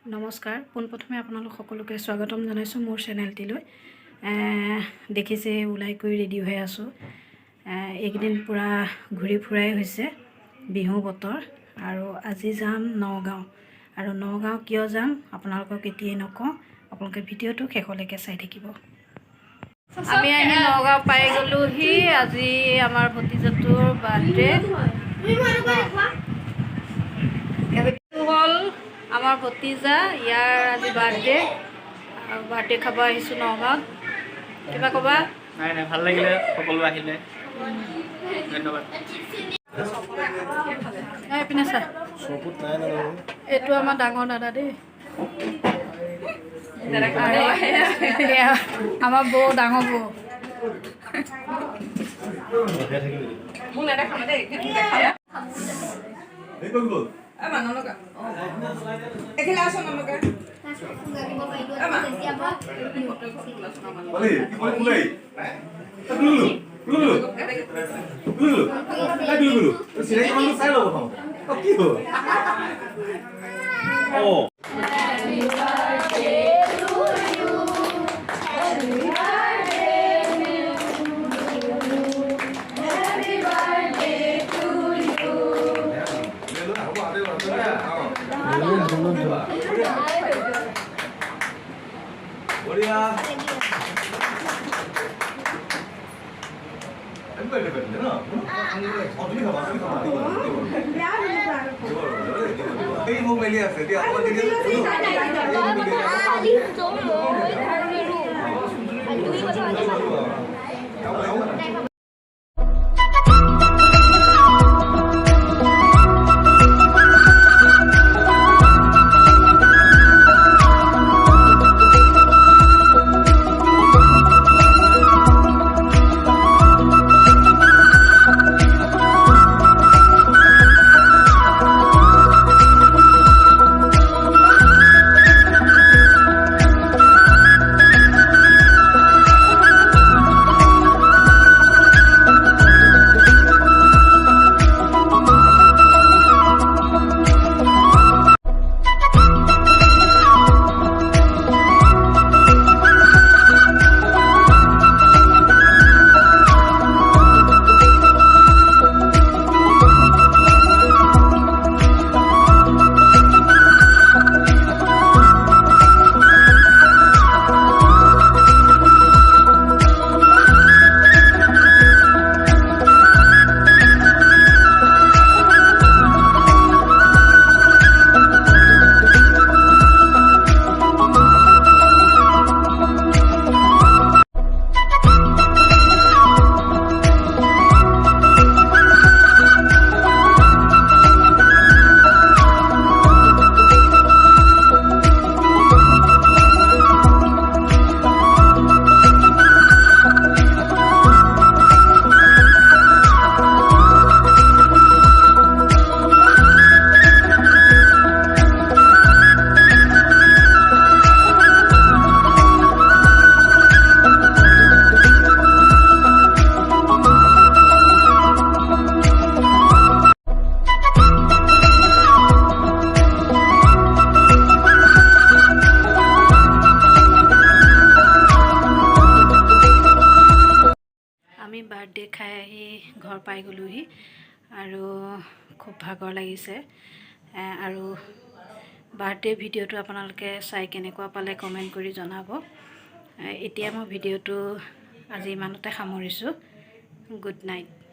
নমস্কাৰ পোনপ্ৰথমে আপোনালোক সকলোকে স্বাগতম জনাইছোঁ মোৰ চেনেলটিলৈ দেখিছে ওলাই কৰি ৰেডি হৈ আছোঁ এইকেইদিন পুৰা ঘূৰি ফুৰাই হৈছে বিহু বতৰ আৰু আজি যাম নগাঁও আৰু নগাঁও কিয় যাম আপোনালোকক এতিয়াই নকওঁ আপোনালোকে ভিডিঅ'টো শেষলৈকে চাই থাকিব আমি আহি নগাঁও পাই গ'লোহি আজি আমাৰ ভতিজাটোৰ বাৰ্থডে হ'ল আমাৰ ভতিজা ইয়াৰ আজি বাৰ্থডে আৰু বাৰ্থডে খাব আহিছোঁ নগাঁৱত কিবা ক'বা নাই নাই ভাল লাগিলে সকলো আহিলে ধন্যবাদ এইপিনে চা এইটো আমাৰ ডাঙৰ দাদা দেই আমাৰ বৌ ডাঙৰ বৌ আমি বাৰ্থডে খাই আহি ঘৰ পাই গ'লোহি আৰু খুব ভাগৰ লাগিছে আৰু বাৰ্থডে ভিডিঅ'টো আপোনালোকে চাই কেনেকুৱা পালে কমেণ্ট কৰি জনাব এতিয়া মই ভিডিঅ'টো আজি ইমানতে সামৰিছোঁ গুড নাইট